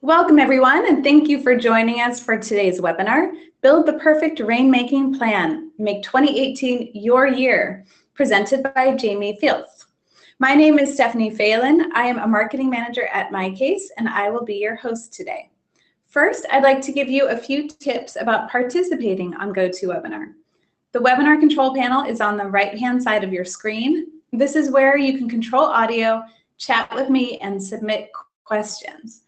Welcome everyone, and thank you for joining us for today's webinar, Build the Perfect Rainmaking Plan, Make 2018 Your Year, presented by Jamie Fields. My name is Stephanie Phelan. I am a marketing manager at MyCase, and I will be your host today. First, I'd like to give you a few tips about participating on GoToWebinar. The webinar control panel is on the right-hand side of your screen. This is where you can control audio, chat with me, and submit questions.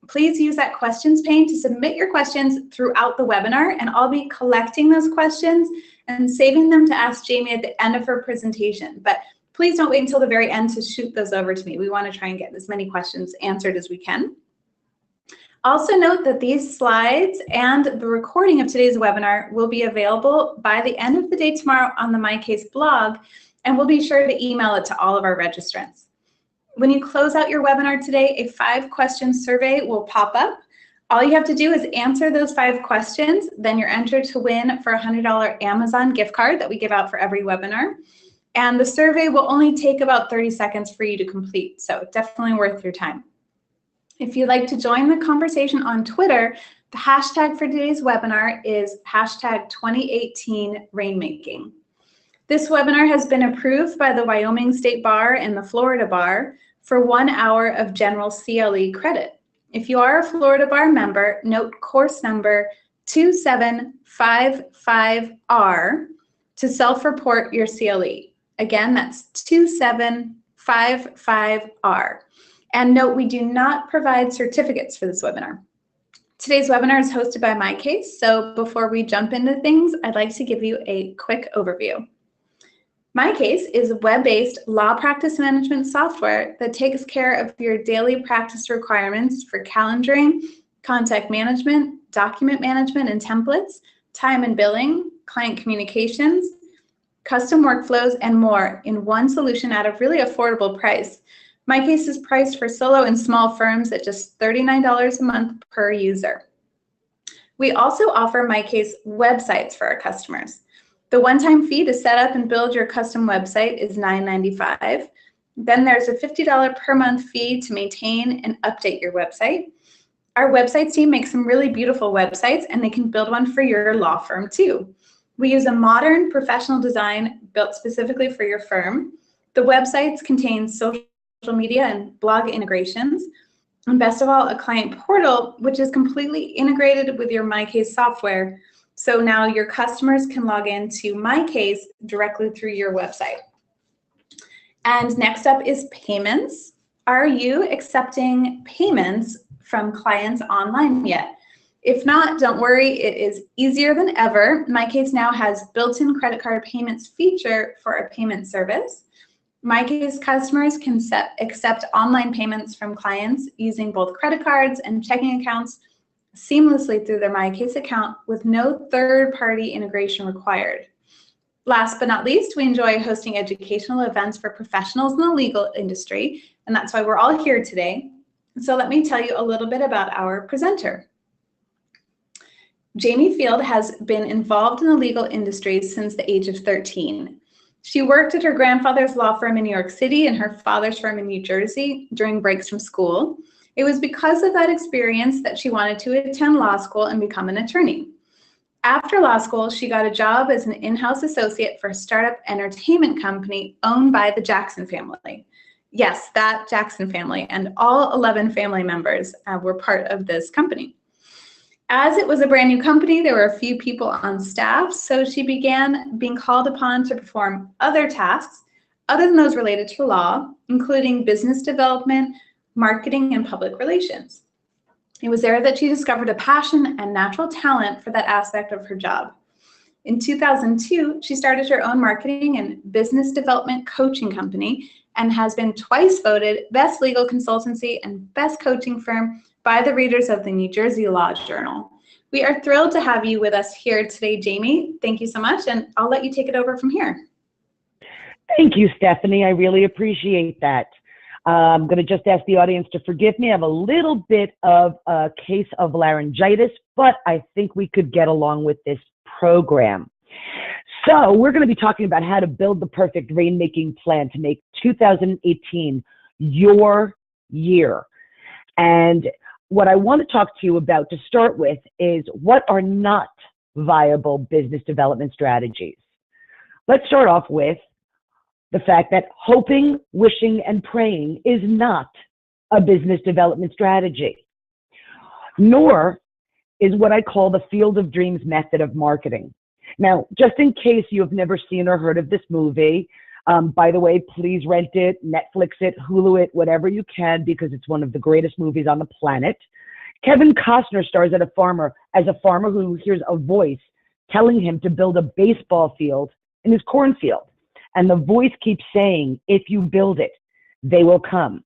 Please use that questions pane to submit your questions throughout the webinar, and I'll be collecting those questions and saving them to ask Jamie at the end of her presentation. But please don't wait until the very end to shoot those over to me. We want to try and get as many questions answered as we can. Also note that these slides and the recording of today's webinar will be available by the end of the day tomorrow on the MyCase blog, and we'll be sure to email it to all of our registrants. When you close out your webinar today, a 5-question survey will pop up. All you have to do is answer those 5 questions, then you're entered to win for a $100 Amazon gift card that we give out for every webinar. And the survey will only take about 30 seconds for you to complete, so definitely worth your time. If you'd like to join the conversation on Twitter, the hashtag for today's webinar is hashtag 2018 Rainmaking. This webinar has been approved by the Wyoming State Bar and the Florida Bar for 1 hour of general CLE credit. If you are a Florida Bar member, note course number 2755R to self-report your CLE. Again, that's 2755R. And note, we do not provide certificates for this webinar. Today's webinar is hosted by MyCase, so before we jump into things, I'd like to give you a quick overview. MyCase is web-based law practice management software that takes care of your daily practice requirements for calendaring, contact management, document management and templates, time and billing, client communications, custom workflows, and more in one solution at a really affordable price. MyCase is priced for solo and small firms at just $39 a month per user. We also offer MyCase websites for our customers. The one-time fee to set up and build your custom website is $9.95. Then there's a $50 per month fee to maintain and update your website. Our websites team makes some really beautiful websites, and they can build one for your law firm too. We use a modern professional design built specifically for your firm. The websites contain social media and blog integrations. And best of all, a client portal, which is completely integrated with your MyCase software. So now your customers can log into MyCase directly through your website. And next up is payments. Are you accepting payments from clients online yet? If not, don't worry, it is easier than ever. MyCase now has built-in credit card payments feature for a payment service. MyCase customers can accept online payments from clients using both credit cards and checking accounts seamlessly through their MyCase account with no third-party integration required. Last but not least, we enjoy hosting educational events for professionals in the legal industry, and that's why we're all here today. So let me tell you a little bit about our presenter. Jamie Field has been involved in the legal industry since the age of 13. She worked at her grandfather's law firm in New York City and her father's firm in New Jersey during breaks from school. It was because of that experience that she wanted to attend law school and become an attorney. After law school, she got a job as an in-house associate for a startup entertainment company owned by the Jackson family. Yes, that Jackson family, and all 11 family members were part of this company. As it was a brand new company, there were a few people on staff, so she began being called upon to perform other tasks other than those related to law, including business development, marketing, and public relations. It was there that she discovered a passion and natural talent for that aspect of her job. In 2002, she started her own marketing and business development coaching company and has been twice voted Best Legal Consultancy and Best Coaching Firm by the readers of the New Jersey Law Journal. We are thrilled to have you with us here today, Jamie. Thank you so much, and I'll let you take it over from here. Thank you, Stephanie. I really appreciate that. I'm going to just ask the audience to forgive me. I have a little bit of a case of laryngitis, but I think we could get along with this program. So we're going to be talking about how to build the perfect rainmaking plan to make 2018 your year. And what I want to talk to you about to start with is what are not viable business development strategies. Let's start off with the fact that hoping, wishing, and praying is not a business development strategy, nor is what I call the field of dreams method of marketing. Now, just in case you have never seen or heard of this movie, by the way, please rent it, Netflix it, Hulu it, whatever you can, because it's one of the greatest movies on the planet. Kevin Costner stars as a farmer who hears a voice telling him to build a baseball field in his cornfield. And the voice keeps saying, if you build it, they will come.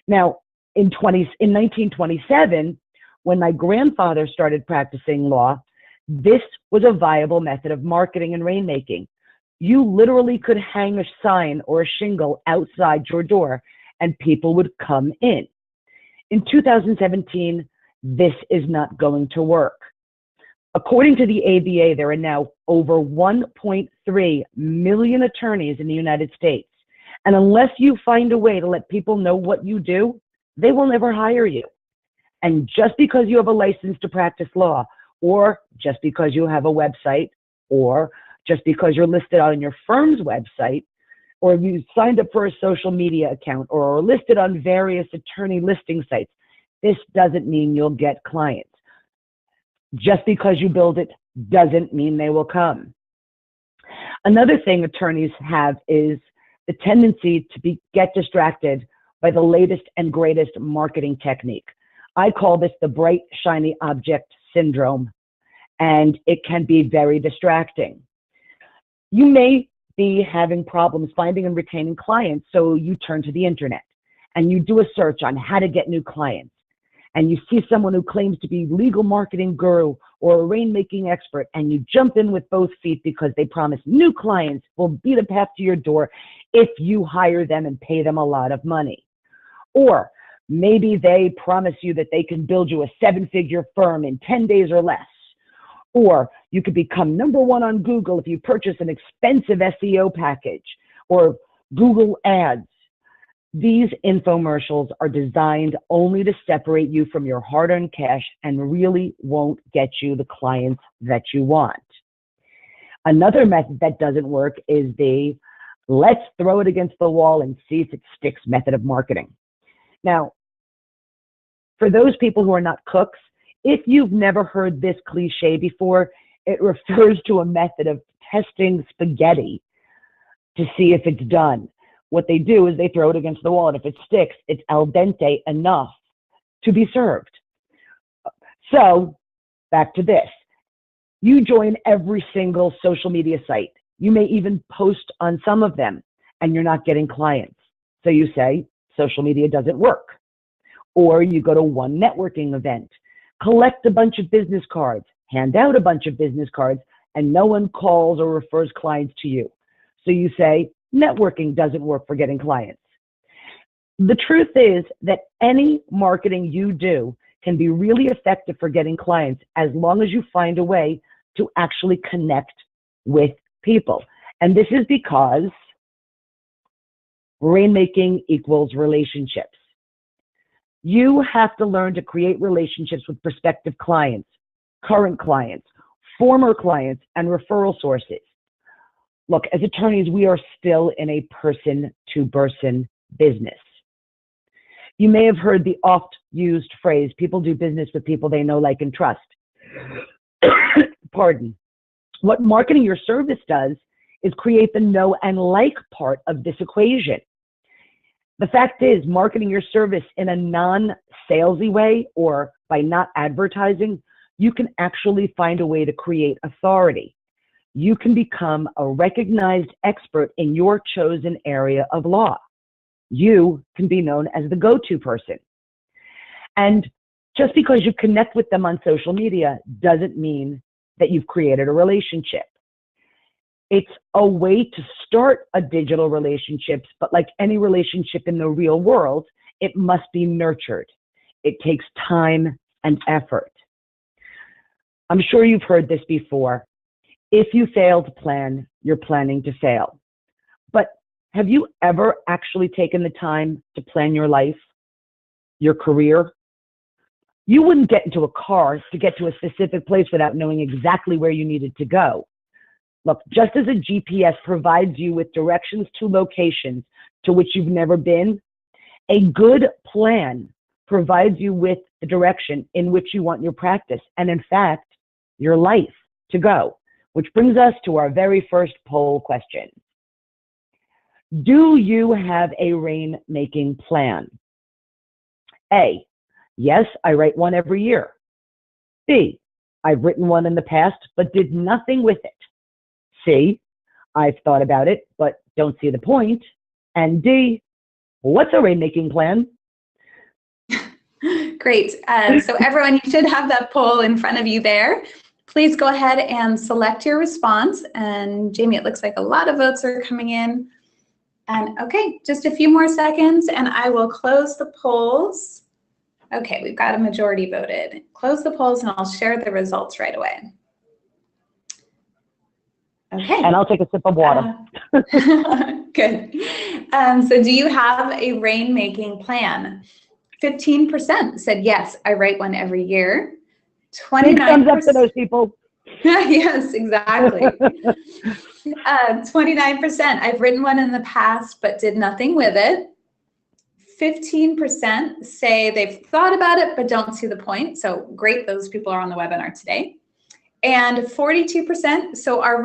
Now, in 1927, when my grandfather started practicing law, this was a viable method of marketing and rainmaking. You literally could hang a sign or a shingle outside your door and people would come in. In 2017, this is not going to work. According to the ABA, there are now over 1.3 million attorneys in the United States. And unless you find a way to let people know what you do, they will never hire you. And just because you have a license to practice law, or just because you have a website, or just because you're listed on your firm's website, or you signed up for a social media account, or are listed on various attorney listing sites, this doesn't mean you'll get clients. Just because you build it doesn't mean they will come. Another thing attorneys have is the tendency to get distracted by the latest and greatest marketing technique. I call this the bright, shiny object syndrome, and it can be very distracting. You may be having problems finding and retaining clients, so you turn to the internet and you do a search on how to get new clients. And you see someone who claims to be legal marketing guru or a rainmaking expert, and you jump in with both feet because they promise new clients will be the path to your door if you hire them and pay them a lot of money. Or maybe they promise you that they can build you a 7-figure firm in 10 days or less. Or you could become #1 on Google if you purchase an expensive SEO package or Google ads. These infomercials are designed only to separate you from your hard-earned cash and really won't get you the clients that you want. Another method that doesn't work is the let's throw it against the wall and see if it sticks method of marketing. Now, for those people who are not cooks, if you've never heard this cliche before, it refers to a method of testing spaghetti to see if it's done. What they do is they throw it against the wall, and if it sticks, it's al dente enough to be served. So, back to this. You join every single social media site. You may even post on some of them, and you're not getting clients. So you say, social media doesn't work. Or you go to one networking event, collect a bunch of business cards, hand out a bunch of business cards, and no one calls or refers clients to you. So you say, networking doesn't work for getting clients. The truth is that any marketing you do can be really effective for getting clients as long as you find a way to actually connect with people. And this is because rainmaking equals relationships. You have to learn to create relationships with prospective clients, current clients, former clients, and referral sources. Look, as attorneys, we are still in a person-to-person business. You may have heard the oft-used phrase, people do business with people they know, like, and trust. Pardon. What marketing your service does is create the know and like part of this equation. The fact is, marketing your service in a non-salesy way or by not advertising, you can actually find a way to create authority. You can become a recognized expert in your chosen area of law. You can be known as the go-to person. And just because you connect with them on social media doesn't mean that you've created a relationship. It's a way to start a digital relationship, but like any relationship in the real world, it must be nurtured. It takes time and effort. I'm sure you've heard this before. If you fail to plan, you're planning to fail. But have you ever actually taken the time to plan your life, your career, You wouldn't get into a car to get to a specific place without knowing exactly where you needed to go. Look, just as a GPS provides you with directions to locations to which you've never been, a good plan provides you with the direction in which you want your practice and, in fact, your life to go, which brings us to our very first poll question. Do you have a rainmaking plan? A, yes, I write one every year. B, I've written one in the past but did nothing with it. C, I've thought about it but don't see the point. And D, what's a rainmaking plan? Great. So everyone, you should have that poll in front of you there. Please go ahead and select your response. And Jamie, it looks like a lot of votes are coming in. And okay, just a few more seconds and I will close the polls. Okay, we've got a majority voted. Close the polls and I'll share the results right away. Okay. And I'll take a sip of water. Good. So do you have a rainmaking plan? 15% said, yes, I write one every year. 29%. Thumbs up to those people. Yes, exactly. 29%, I've written one in the past but did nothing with it. 15% say they've thought about it but don't see the point. So great, those people are on the webinar today. And 42%, so our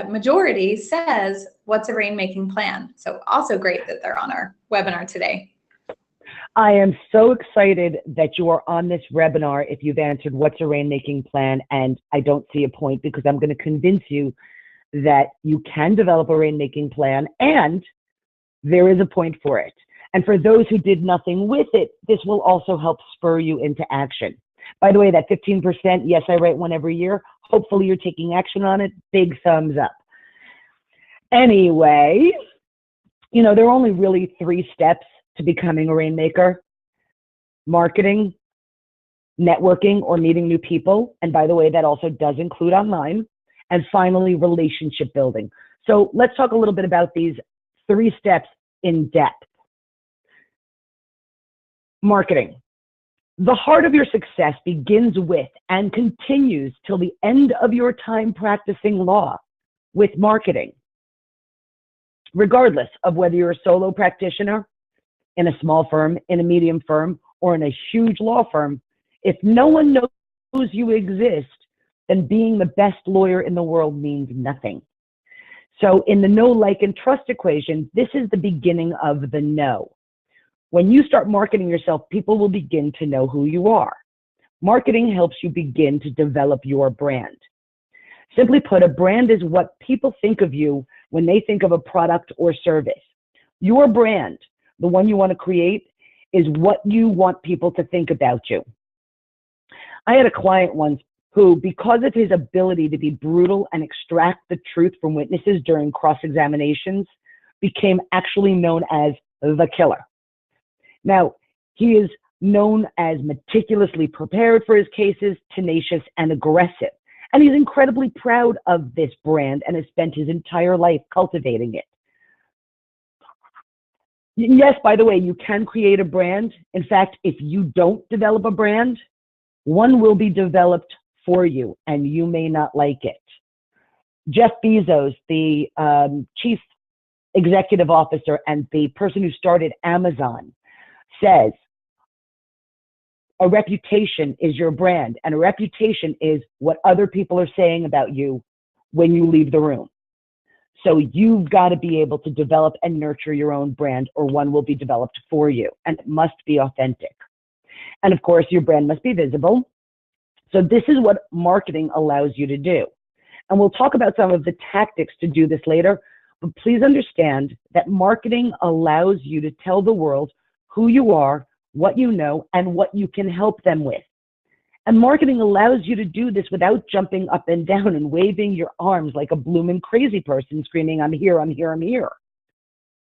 majority says, what's a rainmaking plan? So also great that they're on our webinar today. I am so excited that you are on this webinar if you've answered what's a rainmaking plan, and I don't see a point because I'm going to convince you that you can develop a rainmaking plan and there is a point for it. And for those who did nothing with it, this will also help spur you into action. By the way, that 15%, yes, I write one every year. Hopefully you're taking action on it. Big thumbs up. Anyway, you know, there are only really 3 steps to becoming a rainmaker: marketing, networking or meeting new people. And by the way, that also does include online. And finally, relationship building. So let's talk a little bit about these 3 steps in depth. Marketing. The heart of your success begins with and continues till the end of your time practicing law with marketing. Regardless of whether you're a solo practitioner, in a small firm, in a medium firm, or in a huge law firm, if no one knows you exist, then being the best lawyer in the world means nothing. So in the know, like, and trust equation, this is the beginning of the know. When you start marketing yourself, people will begin to know who you are. Marketing helps you begin to develop your brand. Simply put, a brand is what people think of you when they think of a product or service. Your brand, the one you want to create, is what you want people to think about you. I had a client once who, because of his ability to be brutal and extract the truth from witnesses during cross-examinations, became actually known as the killer. Now, he is known as meticulously prepared for his cases, tenacious and aggressive. And he's incredibly proud of this brand and has spent his entire life cultivating it. Yes, by the way, you can create a brand. In fact, if you don't develop a brand, one will be developed for you and you may not like it. Jeff Bezos, the chief executive officer and the person who started Amazon, says a reputation is your brand, and a reputation is what other people are saying about you when you leave the room. So you've got to be able to develop and nurture your own brand, or one will be developed for you, and it must be authentic. And of course, your brand must be visible. So this is what marketing allows you to do. And we'll talk about some of the tactics to do this later, but please understand that marketing allows you to tell the world who you are, what you know, and what you can help them with. And marketing allows you to do this without jumping up and down and waving your arms like a bloomin' crazy person screaming, I'm here, I'm here, I'm here.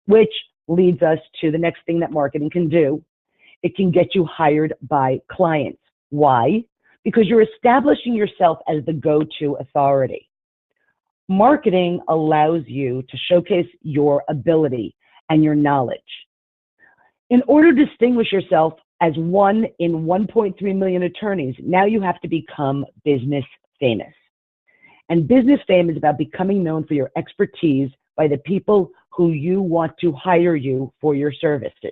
Which leads us to the next thing that marketing can do. It can get you hired by clients. Why? Because you're establishing yourself as the go-to authority. Marketing allows you to showcase your ability and your knowledge. In order to distinguish yourself, as one in 1.3 million attorneys, now you have to become business famous. And business fame is about becoming known for your expertise by the people who you want to hire you for your services.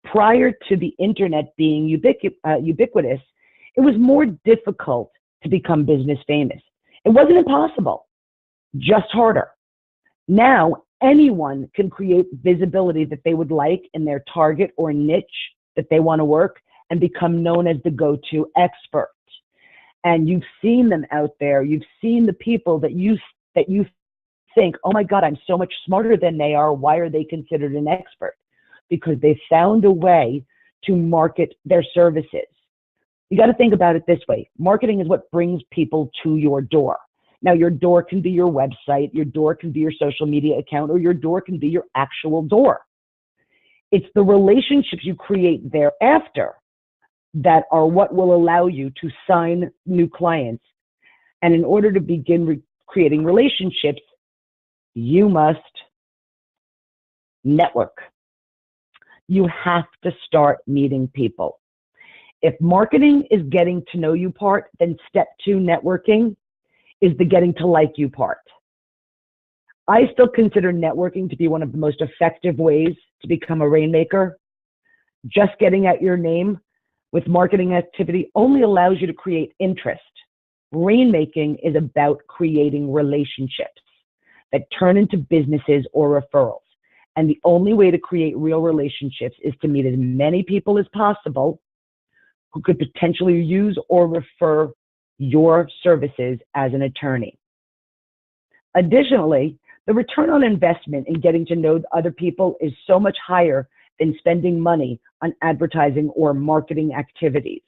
Prior to the internet being ubiquitous, it was more difficult to become business famous. It wasn't impossible, just harder. Now, anyone can create visibility that they would like in their target or niche that they want to work and become known as the go-to expert. And you've seen them out there. You've seen the people that you think, oh my God, I'm so much smarter than they are. Why are they considered an expert? Because they found a way to market their services. You got to think about it this way. Marketing is what brings people to your door. Now, your door can be your website, your door can be your social media account, or your door can be your actual door. It's the relationships you create thereafter that are what will allow you to sign new clients. And in order to begin creating relationships, you must network. You have to start meeting people. If marketing is getting to know you part, then step 2, networking, is the getting to like you part. I still consider networking to be one of the most effective ways to become a rainmaker. Just getting out your name with marketing activity only allows you to create interest. Rainmaking is about creating relationships that turn into businesses or referrals. And the only way to create real relationships is to meet as many people as possible who could potentially use or refer your services as an attorney. Additionally, the return on investment in getting to know other people is so much higher than spending money on advertising or marketing activities.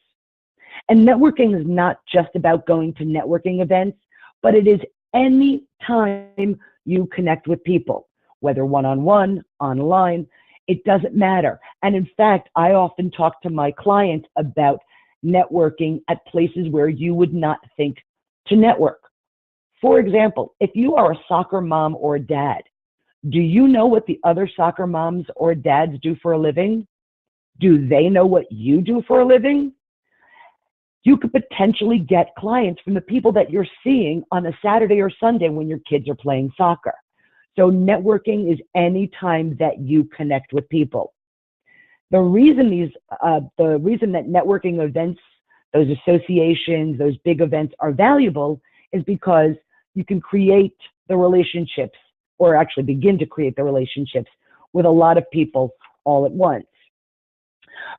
And networking is not just about going to networking events, but it is any time you connect with people, whether one-on-one, online, it doesn't matter. And in fact, I often talk to my clients about networking at places where you would not think to network. For example, if you are a soccer mom or dad, do you know what the other soccer moms or dads do for a living? Do they know what you do for a living? You could potentially get clients from the people that you're seeing on a Saturday or Sunday when your kids are playing soccer. So networking is any time that you connect with people. The reason that networking events, those associations, those big events are valuable is because you can create the relationships, or actually begin to create the relationships with a lot of people all at once.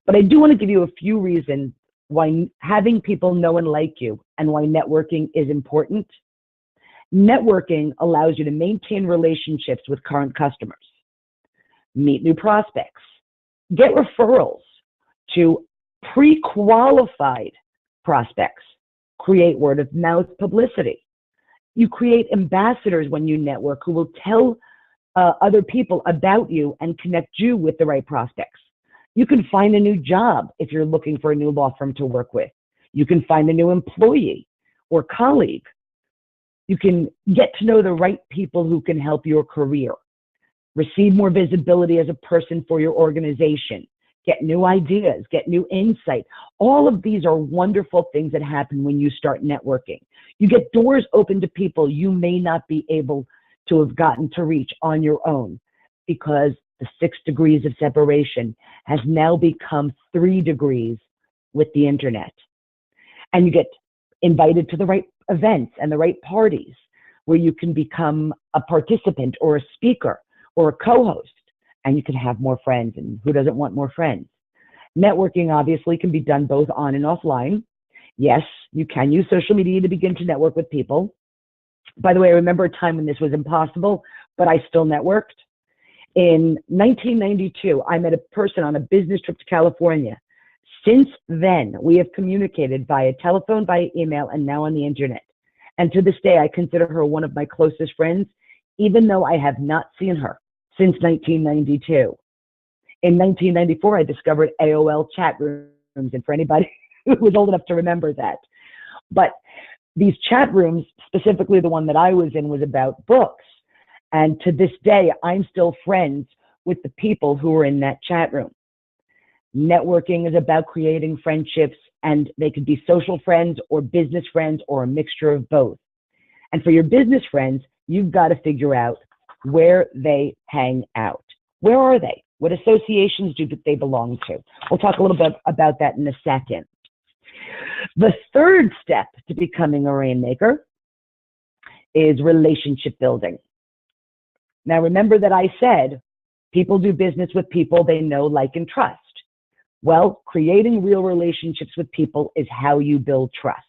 But I do want to give you a few reasons why having people know and like you and why networking is important. Networking allows you to maintain relationships with current customers, meet new prospects, get referrals to pre-qualified prospects, create word of mouth publicity. You create ambassadors when you network who will tell other people about you and connect you with the right prospects. You can find a new job if you're looking for a new law firm to work with. You can find a new employee or colleague. You can get to know the right people who can help your career, receive more visibility as a person for your organization, get new ideas, get new insight. All of these are wonderful things that happen when you start networking. You get doors open to people you may not be able to have gotten to reach on your own, because the 6 degrees of separation has now become 3 degrees with the internet. And you get invited to the right events and the right parties where you can become a participant or a speaker or a co-host, and you can have more friends. And who doesn't want more friends? Networking obviously can be done both on and offline. Yes, you can use social media to begin to network with people. By the way, I remember a time when this was impossible, but I still networked. In 1992, I met a person on a business trip to California. Since then, we have communicated via telephone, via email, and now on the internet. And to this day, I consider her one of my closest friends, even though I have not seen her since 1992. In 1994, I discovered AOL chat rooms, and for anybody who was old enough to remember that. But these chat rooms, specifically the one that I was in, was about books. And to this day, I'm still friends with the people who were in that chat room. Networking is about creating friendships, and they could be social friends or business friends or a mixture of both. And for your business friends, you've got to figure out where they hang out. Where are they? What associations do they belong to? We'll talk a little bit about that in a second. The third step to becoming a Rainmaker is relationship building. Now, remember that I said people do business with people they know, like, and trust. Well, creating real relationships with people is how you build trust.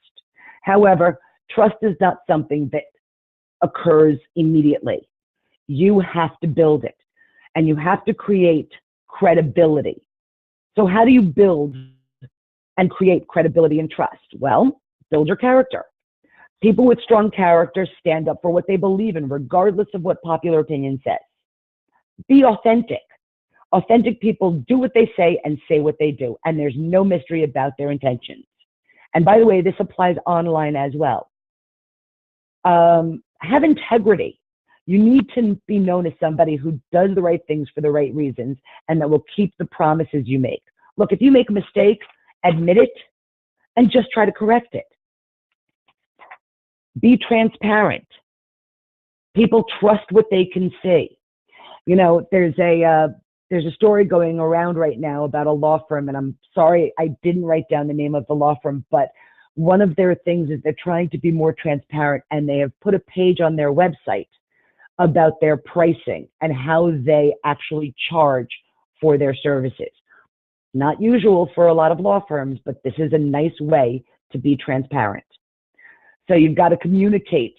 However, trust is not something that occurs immediately. You have to build it, and you have to create credibility. So how do you build and create credibility and trust? Well, build your character. People with strong character stand up for what they believe in, regardless of what popular opinion says. Be authentic. Authentic people do what they say and say what they do, and there's no mystery about their intentions. And by the way, this applies online as well. Have integrity. You need to be known as somebody who does the right things for the right reasons and that will keep the promises you make. Look, if you make a mistake, admit it and just try to correct it. Be transparent. People trust what they can see. You know, there's a story going around right now about a law firm, and I'm sorry I didn't write down the name of the law firm, but one of their things is they're trying to be more transparent, and they have put a page on their website about their pricing and how they actually charge for their services. Not usual for a lot of law firms, but this is a nice way to be transparent. So you've got to communicate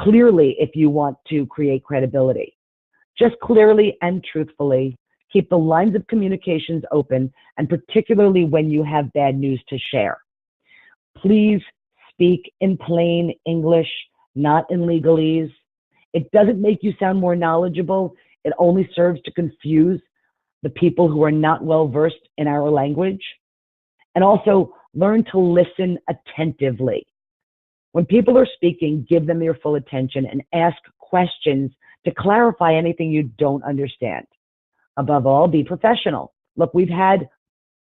clearly if you want to create credibility. Just clearly and truthfully. Keep the lines of communications open, and particularly when you have bad news to share. Please speak in plain English, not in legalese. It doesn't make you sound more knowledgeable. It only serves to confuse the people who are not well versed in our language. And also learn to listen attentively. When people are speaking, give them your full attention and ask questions to clarify anything you don't understand. Above all, be professional. Look, we've had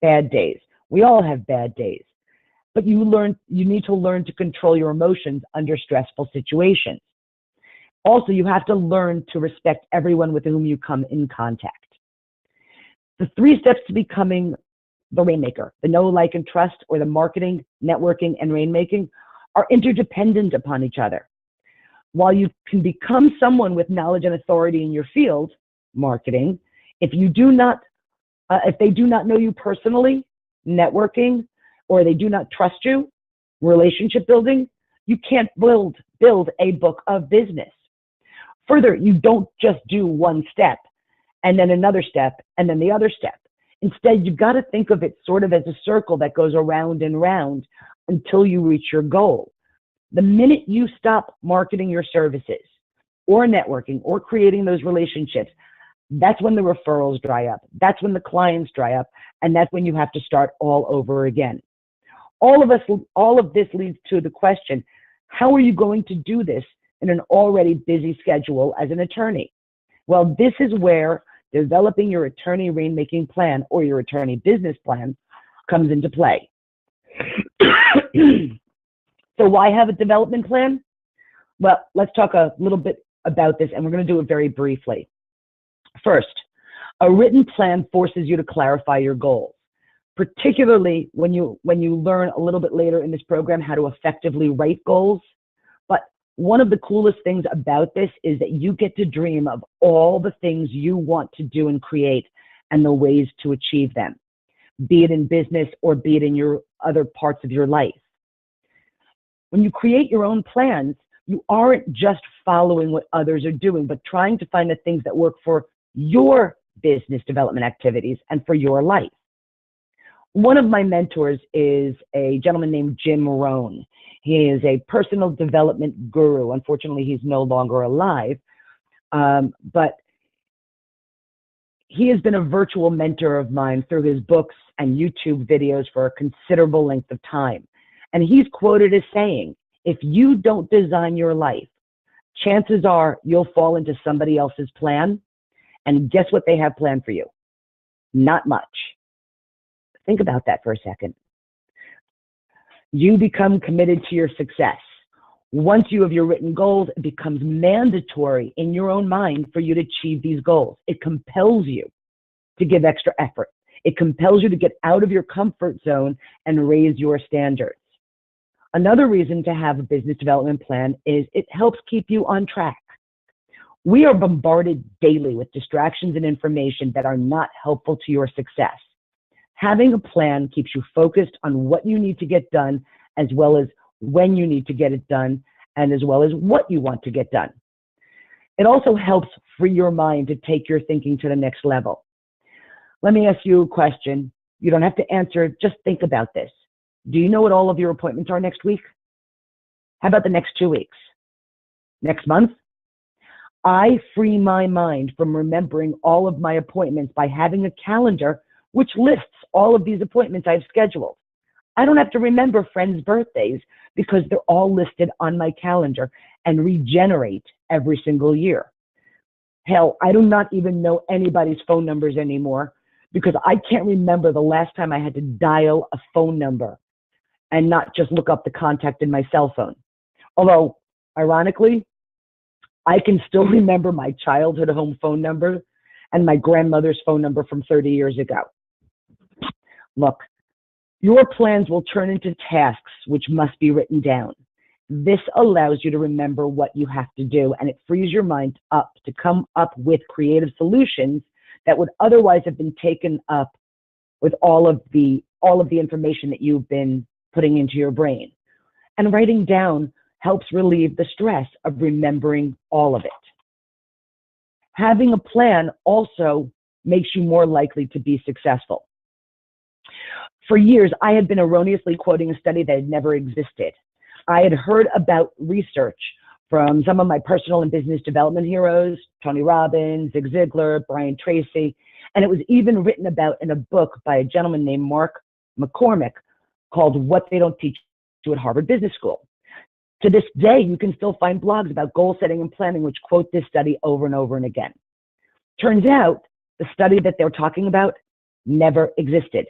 bad days. We all have bad days. But you need to learn to control your emotions under stressful situations. Also, you have to learn to respect everyone with whom you come in contact. The 3 steps to becoming the Rainmaker, the know, like, and trust, or the marketing, networking, and rainmaking, are interdependent upon each other. While you can become someone with knowledge and authority in your field, marketing, if they do not know you personally, networking, or they do not trust you, relationship building, you can't build a book of business. Further, you don't just do one step and then another step and then the other step. Instead, you've got to think of it sort of as a circle that goes around and round until you reach your goal. The minute you stop marketing your services or networking or creating those relationships, that's when the referrals dry up. That's when the clients dry up. And that's when you have to start all over again. All of this leads to the question, how are you going to do this in an already busy schedule as an attorney? Well, this is where developing your attorney rainmaking plan or your attorney business plan comes into play. So why have a development plan? Well, let's talk a little bit about this, and we're going to do it very briefly. First, a written plan forces you to clarify your goals, particularly when you learn a little bit later in this program how to effectively write goals. But one of the coolest things about this is that you get to dream of all the things you want to do and create and the ways to achieve them, be it in business or be it in your other parts of your life. When you create your own plans, you aren't just following what others are doing, but trying to find the things that work for your business development activities and for your life. One of my mentors is a gentleman named Jim Rohn. He is a personal development guru. Unfortunately, he's no longer alive, but he has been a virtual mentor of mine through his books and YouTube videos for a considerable length of time. And he's quoted as saying, if you don't design your life, chances are you'll fall into somebody else's plan. And guess what they have planned for you? Not much. Think about that for a second. You become committed to your success. Once you have your written goals, it becomes mandatory in your own mind for you to achieve these goals. It compels you to give extra effort. It compels you to get out of your comfort zone and raise your standards. Another reason to have a business development plan is it helps keep you on track. We are bombarded daily with distractions and information that are not helpful to your success. Having a plan keeps you focused on what you need to get done, as well as when you need to get it done, and as well as what you want to get done. It also helps free your mind to take your thinking to the next level. Let me ask you a question. You don't have to answer it, just think about this. Do you know what all of your appointments are next week? How about the next 2 weeks? Next month? I free my mind from remembering all of my appointments by having a calendar which lists all of these appointments I've scheduled. I don't have to remember friends' birthdays because they're all listed on my calendar and regenerate every single year. Hell, I do not even know anybody's phone numbers anymore because I can't remember the last time I had to dial a phone number and not just look up the contact in my cell phone. Although, ironically, I can still remember my childhood home phone number and my grandmother's phone number from 30 years ago. Look, your plans will turn into tasks which must be written down. This allows you to remember what you have to do, and it frees your mind up to come up with creative solutions that would otherwise have been taken up with all of the information that you've been putting into your brain. And writing down helps relieve the stress of remembering all of it. Having a plan also makes you more likely to be successful. For years, I had been erroneously quoting a study that had never existed. I had heard about research from some of my personal and business development heroes, Tony Robbins, Zig Ziglar, Brian Tracy, and it was even written about in a book by a gentleman named Mark McCormick called What They Don't Teach You at Harvard Business School. To this day, you can still find blogs about goal setting and planning which quote this study over and over and again. Turns out, the study that they're talking about never existed.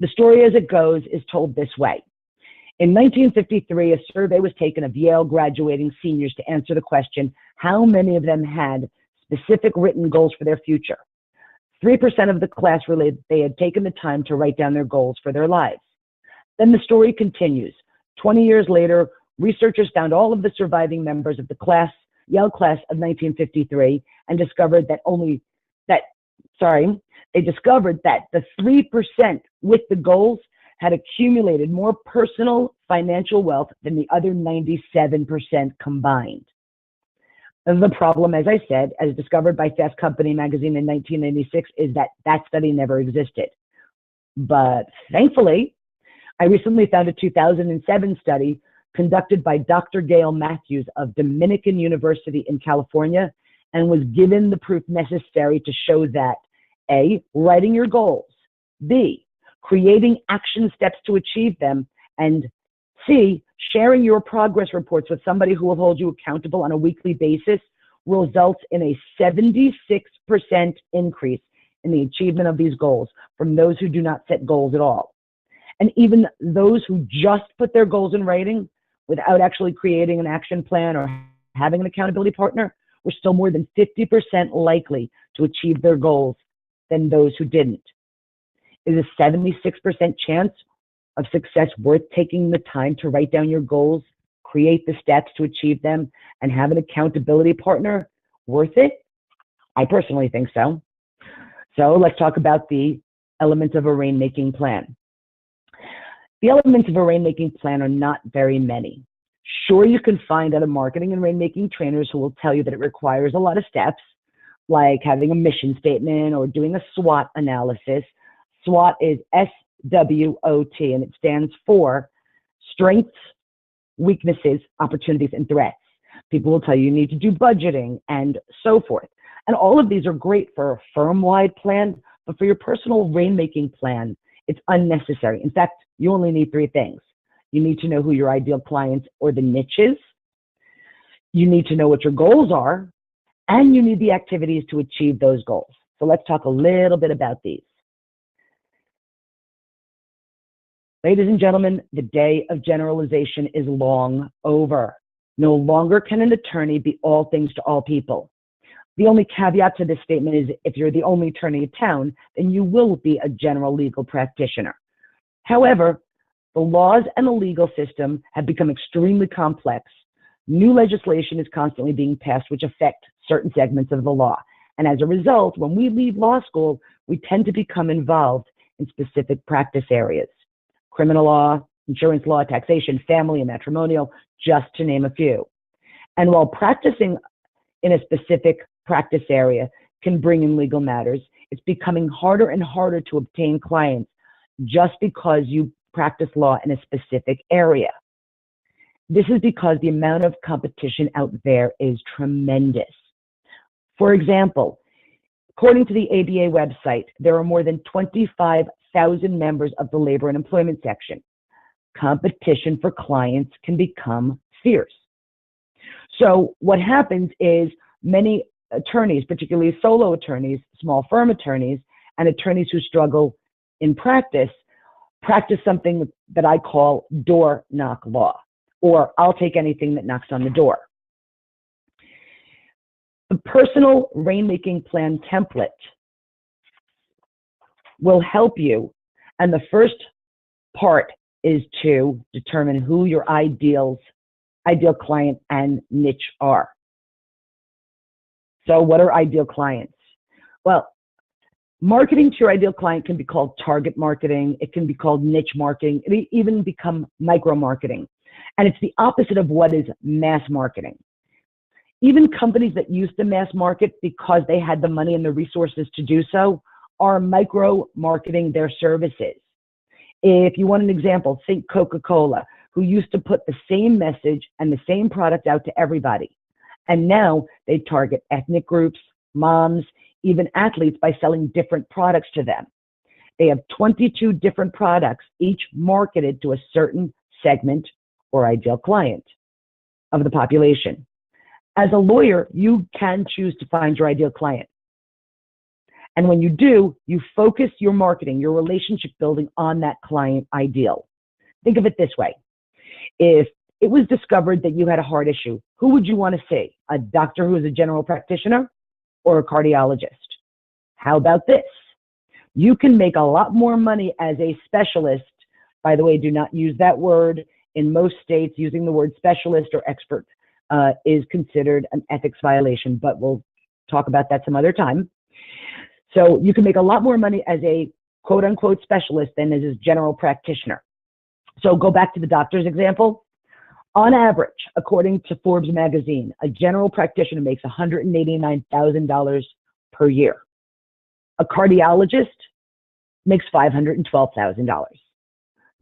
The story as it goes is told this way. In 1953, a survey was taken of Yale graduating seniors to answer the question, how many of them had specific written goals for their future? 3% of the class related they had taken the time to write down their goals for their lives. Then the story continues. 20 years later, researchers found all of the surviving members of the Yale class of 1953 and discovered that they discovered that the 3% with the goals had accumulated more personal financial wealth than the other 97% combined. The problem, as I said, as discovered by Fast Company magazine in 1996, is that that study never existed. But thankfully, I recently found a 2007 study conducted by Dr. Gail Matthews of Dominican University in California, and was given the proof necessary to show that A, writing your goals, B, creating action steps to achieve them, and C, sharing your progress reports with somebody who will hold you accountable on a weekly basis results in a 76% increase in the achievement of these goals from those who do not set goals at all. And even those who just put their goals in writing without actually creating an action plan or having an accountability partner were still more than 50% likely to achieve their goals than those who didn't. Is a 76% chance of success worth taking the time to write down your goals, create the steps to achieve them, and have an accountability partner worth it? I personally think so. So let's talk about the elements of a rainmaking plan. The elements of a rainmaking plan are not very many. Sure, you can find other marketing and rainmaking trainers who will tell you that it requires a lot of steps, like having a mission statement or doing a SWOT analysis. SWOT is SWOT, and it stands for strengths, weaknesses, opportunities, and threats. People will tell you you need to do budgeting and so forth. And all of these are great for a firm-wide plan, but for your personal rainmaking plan, it's unnecessary. In fact, you only need 3 things. You need to know who your ideal clients or the niche is. You need to know what your goals are, and you need the activities to achieve those goals. So let's talk a little bit about these. Ladies and gentlemen, the day of generalization is long over. No longer can an attorney be all things to all people. The only caveat to this statement is if you're the only attorney in town, then you will be a general legal practitioner. However, the laws and the legal system have become extremely complex. New legislation is constantly being passed which affect certain segments of the law. And as a result, when we leave law school, we tend to become involved in specific practice areas. Criminal law, insurance law, taxation, family and matrimonial, just to name a few. And while practicing in a specific practice area can bring in legal matters, it's becoming harder and harder to obtain clients just because you practice law in a specific area. This is because the amount of competition out there is tremendous. For example, according to the ABA website, there are more than 25,000 members of the Labor and Employment section. Competition for clients can become fierce. So what happens is many attorneys, particularly solo attorneys, small firm attorneys, and attorneys who struggle in practice something that I call door knock law, or I'll take anything that knocks on the door. The personal rainmaking plan template will help you, and the first part is to determine who your ideal client and niche are. So what are ideal clients? Well, marketing to your ideal client can be called target marketing. It can be called niche marketing. It even become micro marketing. And it's the opposite of what is mass marketing. Even companies that used to mass market because they had the money and the resources to do so are micro marketing their services. If you want an example, think Coca-Cola, who used to put the same message and the same product out to everybody. And now they target ethnic groups, moms, even athletes by selling different products to them. They have 22 different products, each marketed to a certain segment or ideal client of the population. As a lawyer, you can choose to find your ideal client. And when you do, you focus your marketing, your relationship building on that client ideal. Think of it this way. If it was discovered that you had a heart issue, who would you want to see? A doctor who is a general practitioner or a cardiologist? How about this? You can make a lot more money as a specialist. By the way, do not use that word. In most states, using the word specialist or expert is considered an ethics violation, but we'll talk about that some other time. So you can make a lot more money as a quote unquote specialist than as a general practitioner. So go back to the doctor's example. On average, according to Forbes magazine, a general practitioner makes $189,000 per year. A cardiologist makes $512,000.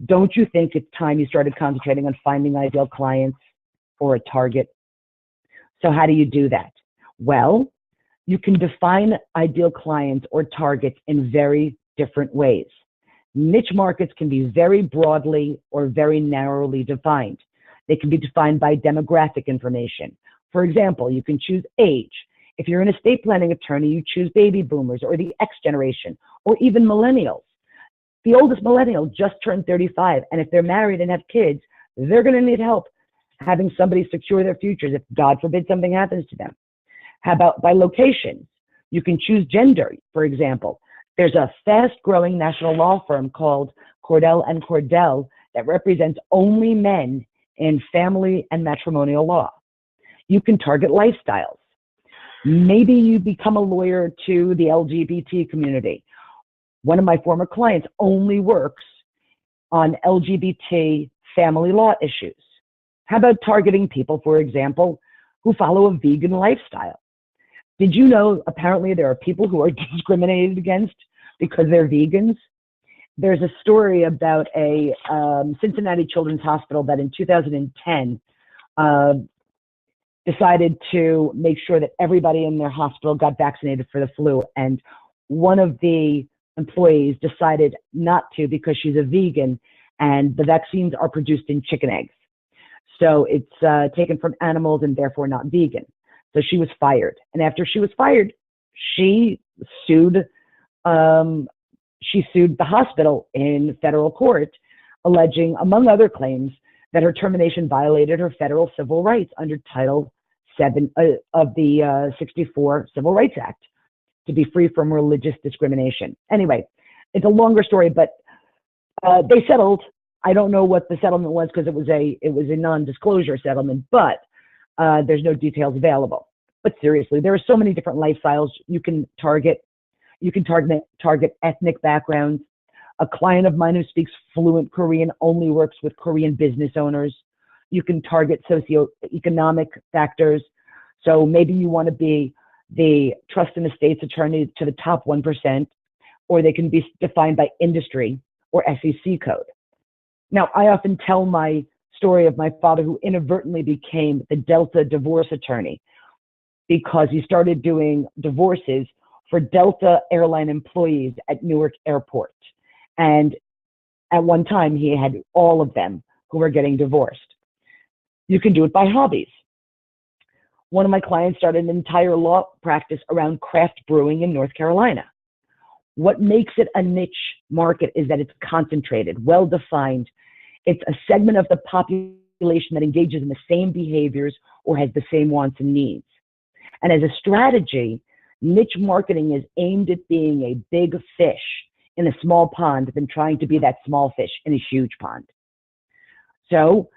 Don't you think it's time you started concentrating on finding ideal clients or a target? So how do you do that? Well, you can define ideal clients or targets in very different ways. Niche markets can be very broadly or very narrowly defined. They can be defined by demographic information. For example, you can choose age. If you're an estate planning attorney, you choose baby boomers or the X generation or even millennials. The oldest millennial just turned 35, and if they're married and have kids, they're going to need help having somebody secure their futures if, God forbid, something happens to them. How about by location? You can choose gender, for example. There's a fast-growing national law firm called Cordell and Cordell that represents only men in family and matrimonial law. You can target lifestyles. Maybe you become a lawyer to the LGBT community. One of my former clients only works on LGBT family law issues. How about targeting people, for example, who follow a vegan lifestyle? Did you know apparently there are people who are discriminated against because they're vegans? There's a story about a Cincinnati Children's Hospital that in 2010 decided to make sure that everybody in their hospital got vaccinated for the flu. And one of the employees decided not to because she's a vegan, and the vaccines are produced in chicken eggs. So it's taken from animals and therefore not vegan. So she was fired. And after she was fired, she sued the hospital in federal court alleging, among other claims, that her termination violated her federal civil rights under Title 7 of the 64 Civil Rights Act, to be free from religious discrimination. Anyway, it's a longer story, but they settled. I don't know what the settlement was because it was a non-disclosure settlement, but there's no details available. But seriously, there are so many different lifestyles you can target. You can target ethnic backgrounds. A client of mine who speaks fluent Korean only works with Korean business owners. You can target socioeconomic factors. So maybe you want to be the trust and estates attorney to the top 1%, or they can be defined by industry or SEC code. Now, I often tell my story of my father who inadvertently became the Delta divorce attorney because he started doing divorces for Delta airline employees at Newark Airport. And at one time, he had all of them who were getting divorced. You can do it by hobbies. One of my clients started an entire law practice around craft brewing in North Carolina. What makes it a niche market is that it's concentrated, well-defined. It's a segment of the population that engages in the same behaviors or has the same wants and needs. And as a strategy, niche marketing is aimed at being a big fish in a small pond than trying to be that small fish in a huge pond. So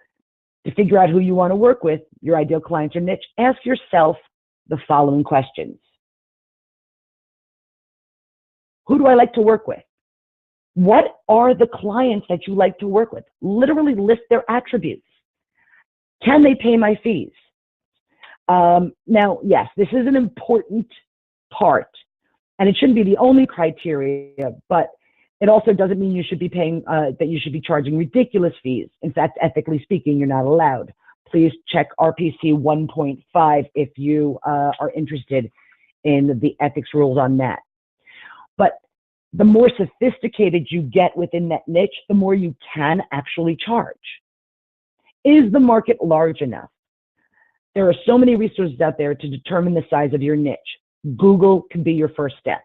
to figure out who you want to work with, your ideal clients or niche, ask yourself the following questions. Who do I like to work with? What are the clients that you like to work with? Literally list their attributes. Can they pay my fees? Now, yes, this is an important part, and it shouldn't be the only criteria, but it also doesn't mean you should be paying, that you should be charging ridiculous fees. In fact, ethically speaking, you're not allowed. Please check RPC 1.5 if you are interested in the ethics rules on that. But the more sophisticated you get within that niche, the more you can actually charge. Is the market large enough? There are so many resources out there to determine the size of your niche. Google can be your first step.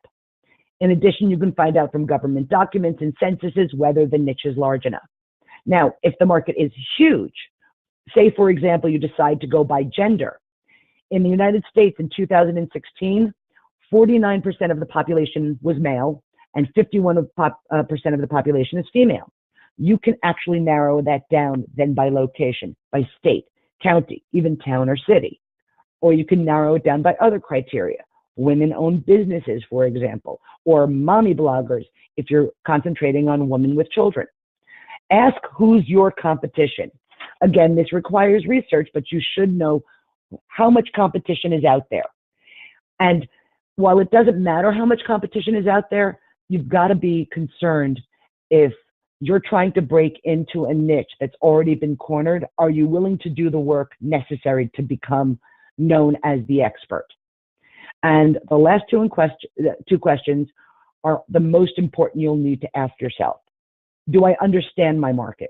In addition, you can find out from government documents and censuses whether the niche is large enough. Now, if the market is huge, say, for example, you decide to go by gender. In the United States in 2016, 49% of the population was male and 51% of the population is female. You can actually narrow that down then by location, by state, county, even town or city. Or you can narrow it down by other criteria. Women-owned businesses, for example, or mommy bloggers if you're concentrating on women with children. Ask who's your competition. Again, this requires research, but you should know how much competition is out there. And while it doesn't matter how much competition is out there, you've got to be concerned if you're trying to break into a niche that's already been cornered. Are you willing to do the work necessary to become known as the expert? And the last two questions are the most important you'll need to ask yourself. Do I understand my market?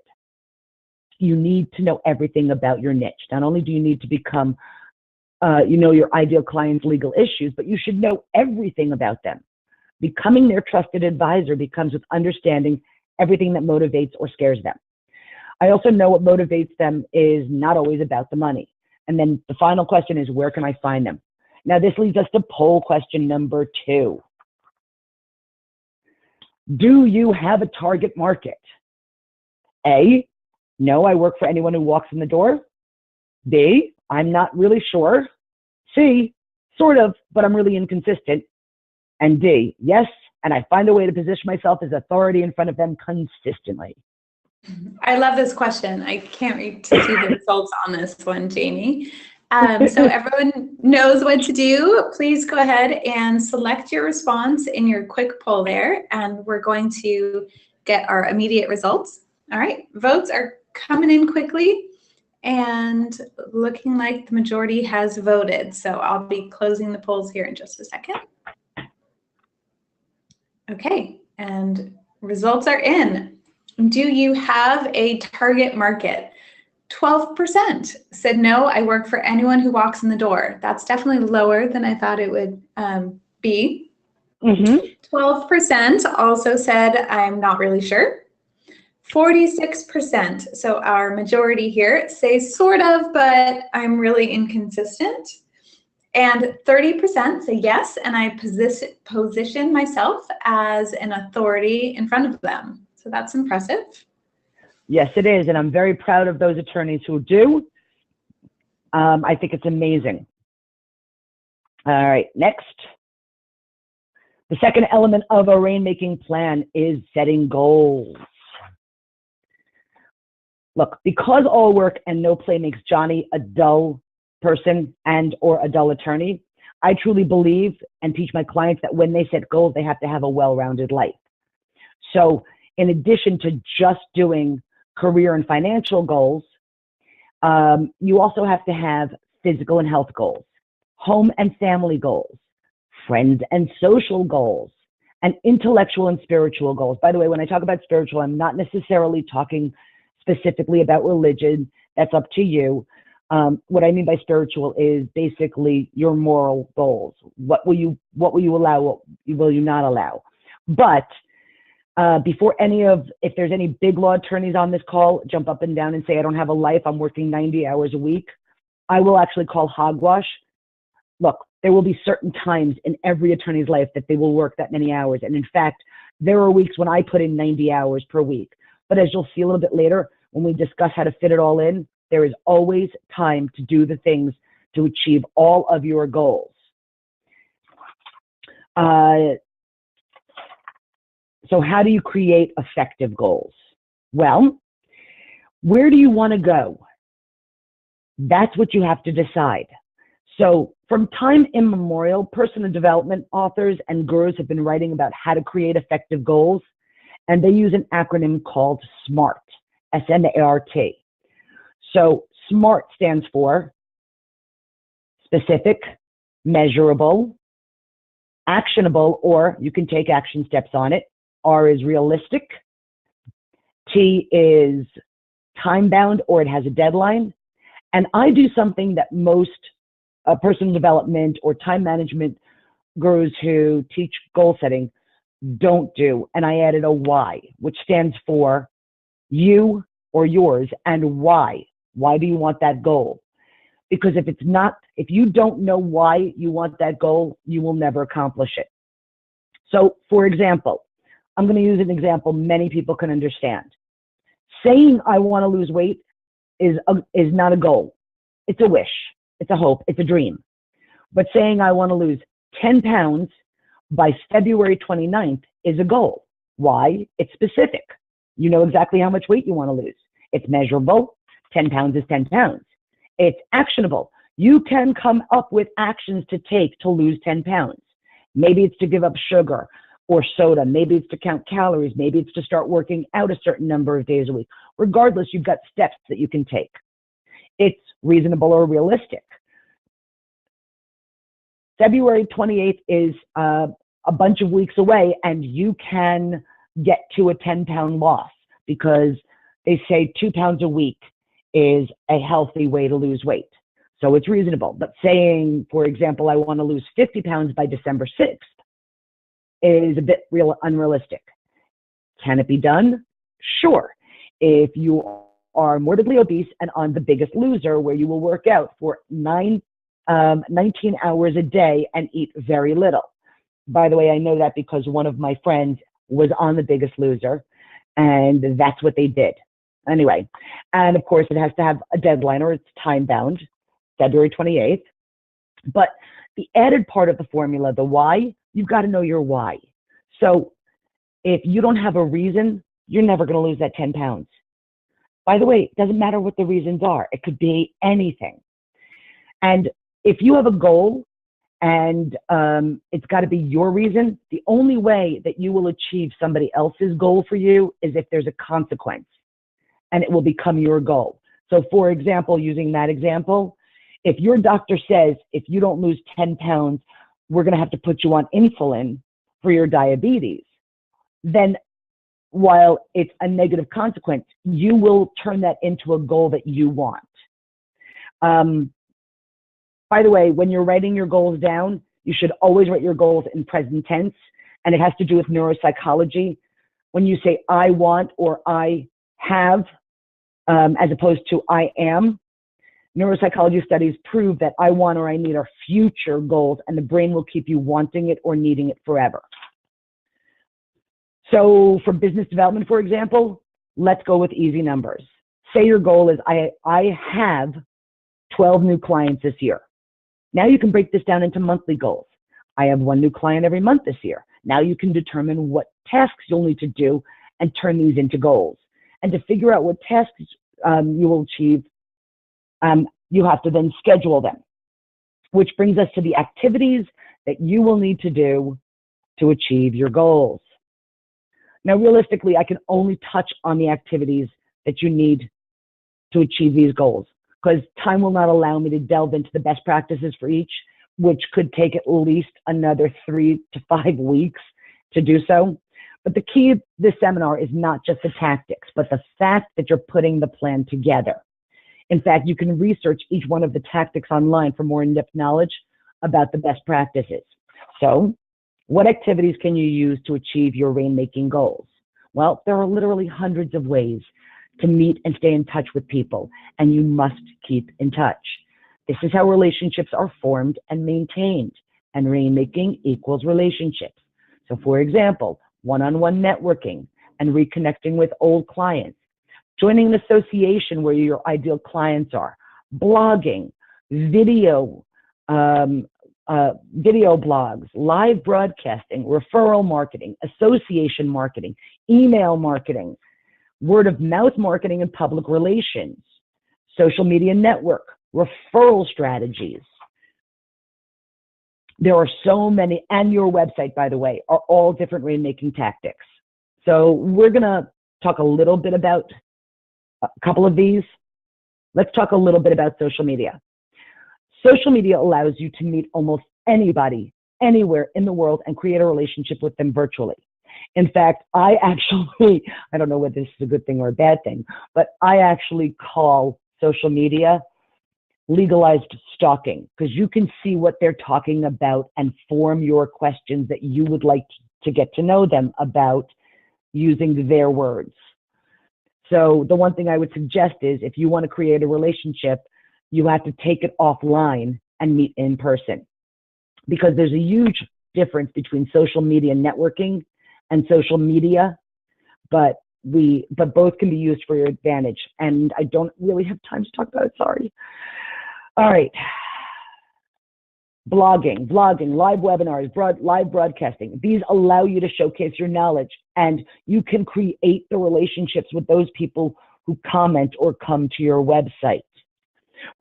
You need to know everything about your niche. Not only do you need to become, your ideal client's legal issues, but you should know everything about them. Becoming their trusted advisor becomes with understanding everything that motivates or scares them. I also know what motivates them is not always about the money. And then the final question is, where can I find them? Now, this leads us to poll question number 2. Do you have a target market? A, no, I work for anyone who walks in the door. B, I'm not really sure. C, sort of, but I'm really inconsistent. And D, yes, and I find a way to position myself as authority in front of them consistently. I love this question. I can't wait to see the results on this one, Jamie. So everyone knows what to do. Please go ahead and select your response in your quick poll there, and we're going to get our immediate results. All right, votes are coming in quickly and looking like the majority has voted. So I'll be closing the polls here in just a second. Okay, and results are in. Do you have a target market? 12% said no, I work for anyone who walks in the door. That's definitely lower than I thought it would be. 12% also said I'm not really sure. 46%, so our majority here, say sort of, but I'm really inconsistent. And 30% say yes, and I position myself as an authority in front of them. So that's impressive. Yes, it is, and I'm very proud of those attorneys who do. I think it's amazing. All right, next. The second element of a rainmaking plan is setting goals. Look, because all work and no play makes Johnny a dull person and or a dull attorney, I truly believe and teach my clients that when they set goals, they have to have a well-rounded life. So in addition to just doing career and financial goals, you also have to have physical and health goals, home and family goals, friends and social goals, and intellectual and spiritual goals. By the way, when I talk about spiritual, I'm not necessarily talking specifically about religion. That's up to you. What I mean by spiritual is basically your moral goals. What will you allow? What will you not allow? But before if there's any big law attorneys on this call, jump up and down and say, I don't have a life, I'm working 90 hours a week, I will actually call hogwash. Look, there will be certain times in every attorney's life that they will work that many hours. And in fact, there are weeks when I put in 90 hours per week. But as you'll see a little bit later, when we discuss how to fit it all in, there is always time to do the things to achieve all of your goals. So how do you create effective goals? Well, where do you want to go? That's what you have to decide. So from time immemorial, personal development authors and gurus have been writing about how to create effective goals, and they use an acronym called SMART, S-M-A-R-T. So SMART stands for specific, measurable, actionable, or you can take action steps on it. R is realistic. T is time-bound, or it has a deadline. And I do something that most personal development or time management gurus who teach goal setting don't do. And I added a Y, which stands for you or yours and why. Why do you want that goal? Because if you don't know why you want that goal, you will never accomplish it. So for example, I'm going to use an example many people can understand. Saying I want to lose weight is not a goal. It's a wish. It's a hope. It's a dream. But saying I want to lose 10 pounds by February 29th is a goal. Why? It's specific. You know exactly how much weight you want to lose. It's measurable. 10 pounds is 10 pounds. It's actionable. You can come up with actions to take to lose 10 pounds. Maybe it's to give up sugar or soda. Maybe it's to count calories. Maybe it's to start working out a certain number of days a week. Regardless, you've got steps that you can take. It's reasonable or realistic. February 28th is a bunch of weeks away, and you can get to a 10-pound loss because they say 2 pounds a week is a healthy way to lose weight. So it's reasonable. But saying, for example, I want to lose 50 pounds by December 6th is a bit unrealistic. Can it be done? Sure. If you are morbidly obese and on The Biggest Loser, where you will work out for 19 hours a day and eat very little. By the way, I know that because one of my friends was on The Biggest Loser, and that's what they did. Anyway, and of course, it has to have a deadline, or it's time-bound, February 28th. But the added part of the formula, the why, you've got to know your why. So if you don't have a reason, you're never going to lose that 10 pounds. By the way, it doesn't matter what the reasons are. It could be anything. And if you have a goal and it's got to be your reason, the only way that you will achieve somebody else's goal for you is if there's a consequence, and it will become your goal. So for example, using that example, if your doctor says, if you don't lose 10 pounds, we're going to have to put you on insulin for your diabetes, then while it's a negative consequence, you will turn that into a goal that you want. By the way, when you're writing your goals down, you should always write your goals in present tense, and it has to do with neuropsychology. When you say I want or I have as opposed to I am. Neuropsychology studies prove that I want or I need are future goals, and the brain will keep you wanting it or needing it forever. So for business development, for example, let's go with easy numbers. Say your goal is I have 12 new clients this year. Now you can break this down into monthly goals. I have 1 new client every month this year. Now you can determine what tasks you'll need to do and turn these into goals. And to figure out what tasks you will achieve, you have to then schedule them, which brings us to the activities that you will need to do to achieve your goals. Now, realistically, I can only touch on the activities that you need to achieve these goals, because time will not allow me to delve into the best practices for each, which could take at least another 3 to 5 weeks to do so. But the key of this seminar is not just the tactics, but the fact that you're putting the plan together. In fact, you can research each one of the tactics online for more in-depth knowledge about the best practices. So, what activities can you use to achieve your rainmaking goals? Well, there are literally hundreds of ways to meet and stay in touch with people, and you must keep in touch. This is how relationships are formed and maintained, and rainmaking equals relationships. So, for example, one-on-one networking and reconnecting with old clients, joining an association where your ideal clients are, blogging, video blogs, live broadcasting, referral marketing, association marketing, email marketing, word of mouth marketing and public relations, social media network, referral strategies. There are so many, and your website, by the way, are all different rainmaking tactics. So we're going to talk a little bit about a couple of these. Let's talk a little bit about social media. Social media allows you to meet almost anybody, anywhere in the world, and create a relationship with them virtually. In fact, I don't know whether this is a good thing or a bad thing, but I actually call social media legalized stalking, because you can see what they're talking about and form your questions that you would like to get to know them about using their words. So the one thing I would suggest is, if you want to create a relationship, you have to take it offline and meet in person, because there's a huge difference between social media networking and social media, but both can be used for your advantage. And I don't really have time to talk about it, sorry. All right. Blogging, live webinars, live broadcasting. These allow you to showcase your knowledge, and you can create the relationships with those people who comment or come to your website.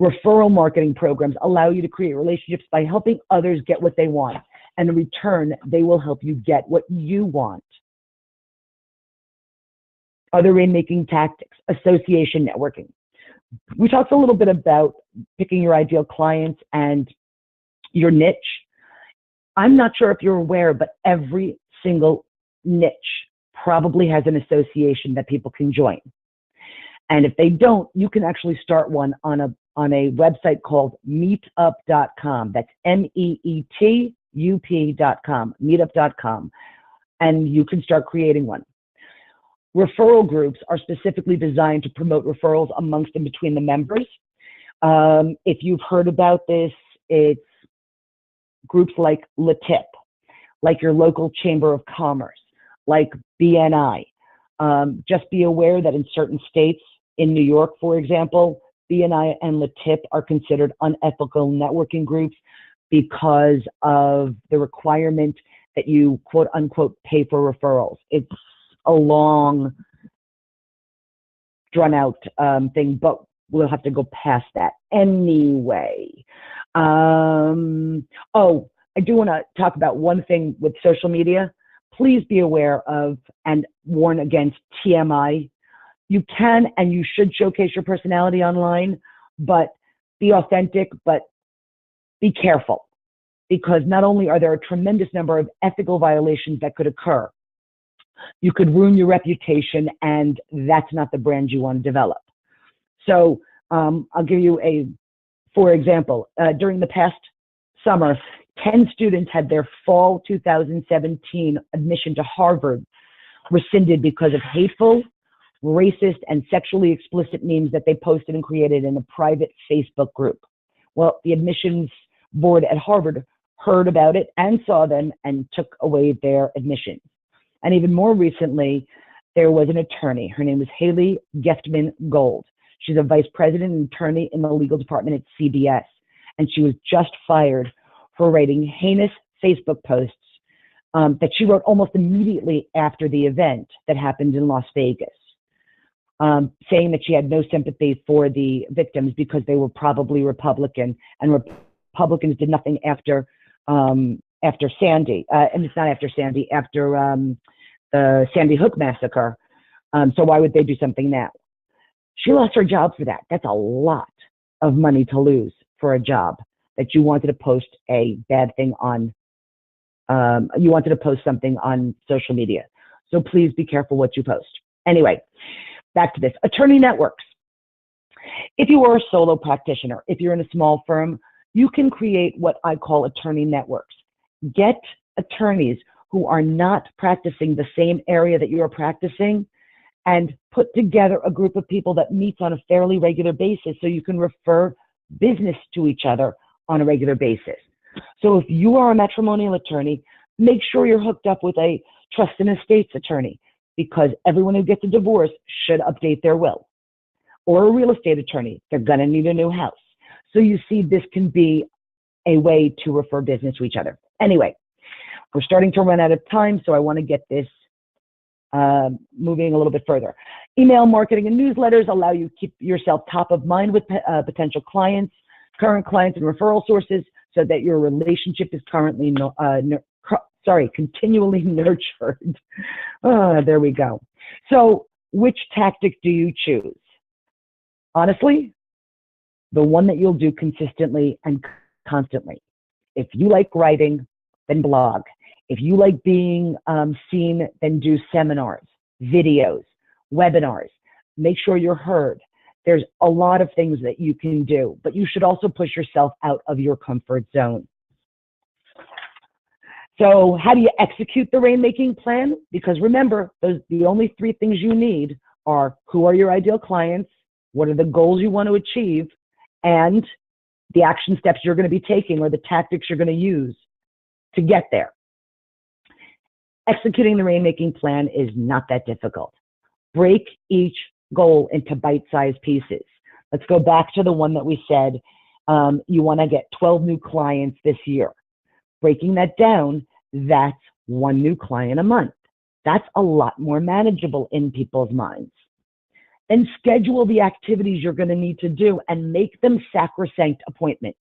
Referral marketing programs allow you to create relationships by helping others get what they want, and in return, they will help you get what you want. Other rainmaking tactics, association networking. We talked a little bit about picking your ideal clients and your niche. I'm not sure if you're aware, but every single niche probably has an association that people can join. And if they don't, you can actually start one on a website called meetup.com. That's MEETUP.com, meetup.com. And you can start creating one. Referral groups are specifically designed to promote referrals amongst and between the members. If you've heard about this, it's groups like LATIP, like your local Chamber of Commerce, like BNI. Just be aware that in certain states, in New York, for example, BNI and LATIP are considered unethical networking groups because of the requirement that you, quote unquote, pay for referrals. It's a long, drawn out thing, but we'll have to go past that anyway. Oh, I do want to talk about one thing with social media. Please be aware of and warn against TMI. You can and you should showcase your personality online, but be authentic, but be careful, because not only are there a tremendous number of ethical violations that could occur, you could ruin your reputation, and that's not the brand you want to develop. So I'll give you for example, during the past summer, 10 students had their fall 2017 admission to Harvard rescinded because of hateful, racist and sexually explicit memes that they posted and created in a private Facebook group. Well, the admissions board at Harvard heard about it and saw them and took away their admissions. And even more recently, there was an attorney. Her name was Haley Geftman Gold. She's a vice president and attorney in the legal department at CBS. And she was just fired for writing heinous Facebook posts that she wrote almost immediately after the event that happened in Las Vegas, saying that she had no sympathy for the victims because they were probably Republican, and Republicans did nothing after Sandy, and it's not after Sandy, after the Sandy Hook massacre. So why would they do something now? She lost her job for that. That's a lot of money to lose for a job that you wanted to post a bad thing on. You wanted to post something on social media. So please be careful what you post. Anyway, back to this. Attorney networks. If you are a solo practitioner, if you're in a small firm, you can create what I call attorney networks. Get attorneys who are not practicing the same area that you are practicing and put together a group of people that meets on a fairly regular basis so you can refer business to each other on a regular basis. So if you are a matrimonial attorney, make sure you're hooked up with a trust and estates attorney, because everyone who gets a divorce should update their will. Or a real estate attorney, they're gonna need a new house. So you see, this can be a way to refer business to each other. Anyway, we're starting to run out of time, so I wanna get this moving a little bit further. Email marketing and newsletters allow you to keep yourself top of mind with potential clients, current clients, and referral sources, so that your relationship is continually nurtured. There we go. So which tactic do you choose? Honestly, the one that you'll do consistently and constantly. If you like writing, then blog. If you like being seen, then do seminars, videos, webinars. Make sure you're heard. There's a lot of things that you can do, but you should also push yourself out of your comfort zone. So how do you execute the rainmaking plan? Because remember, the only three things you need are: who are your ideal clients, what are the goals you want to achieve, and the action steps you're going to be taking or the tactics you're going to use to get there. Executing the rainmaking plan is not that difficult. Break each goal into bite-sized pieces. Let's go back to the one that we said you want to get 12 new clients this year. Breaking that down, that's one new client a month. That's a lot more manageable in people's minds. Then schedule the activities you're going to need to do and make them sacrosanct appointments.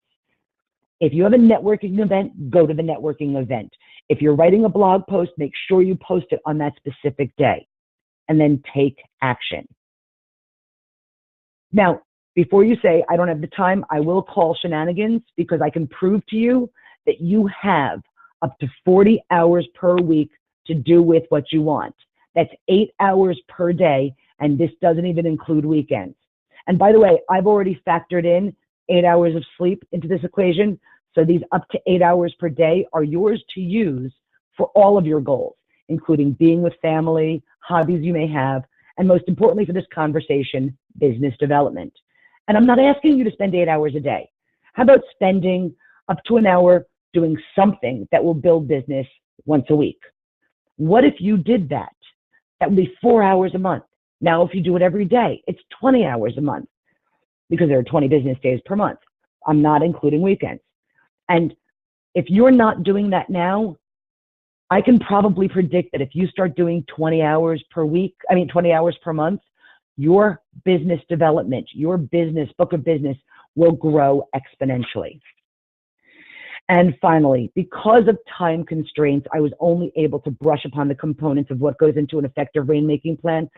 If you have a networking event, go to the networking event. If you're writing a blog post, make sure you post it on that specific day, and then take action. Now, before you say, I don't have the time, I will call shenanigans, because I can prove to you that you have up to 40 hours per week to do with what you want. That's 8 hours per day, and this doesn't even include weekends. And by the way, I've already factored in 8 hours of sleep into this equation, so these up to 8 hours per day are yours to use for all of your goals, including being with family, hobbies you may have, and most importantly for this conversation, business development. And I'm not asking you to spend 8 hours a day. How about spending up to an hour doing something that will build business once a week? What if you did that? That would be 4 hours a month. Now, if you do it every day, it's 20 hours a month, because there are 20 business days per month. I'm not including weekends. And if you're not doing that now, I can probably predict that if you start doing 20 hours per week, 20 hours per month, your business development, your business, book of business will grow exponentially. And finally, because of time constraints, I was only able to brush upon the components of what goes into an effective rainmaking plan.